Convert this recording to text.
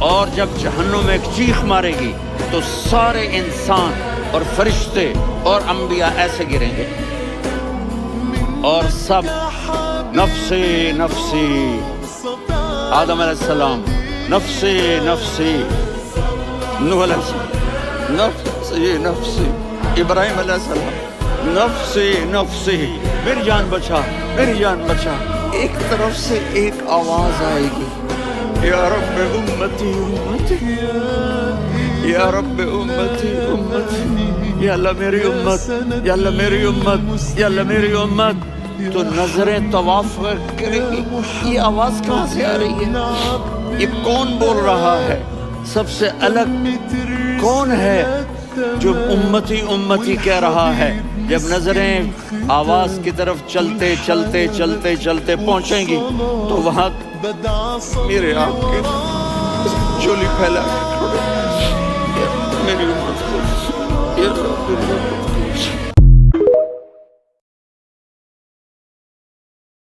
اور جب جہنم ایک چیخ مارے گی تو سارے انسان اور فرشتے اور انبیاء ایسے گریں گے اور سب نفسی نفسی، آدم علیہ السلام نفسی نفسی، نوح علیہ السلام نفسی نفسی، ابراہیم علیہ السلام نفسی نفسی، میری جان بچا میری جان بچا۔ ایک طرف سے ایک آواز آئے گی، یا رب امتی امتی، یا رب امتی امتی، یا اللہ میری امت، یا اللہ میری امت، یا اللہ میری امت۔ تو نظریں طواف کرے گی، یہ آواز کہاں سے آ رہی ہے؟ یہ کون بول رہا ہے؟ سب سے الگ کون ہے جو امتی امتی کہہ رہا ہے؟ جب نظریں آواز کی طرف چلتے چلتے چلتے چلتے پہنچیں گی تو وہاں میرے آپ کے چولی پھیلا کے کھڑے، میری امت کو،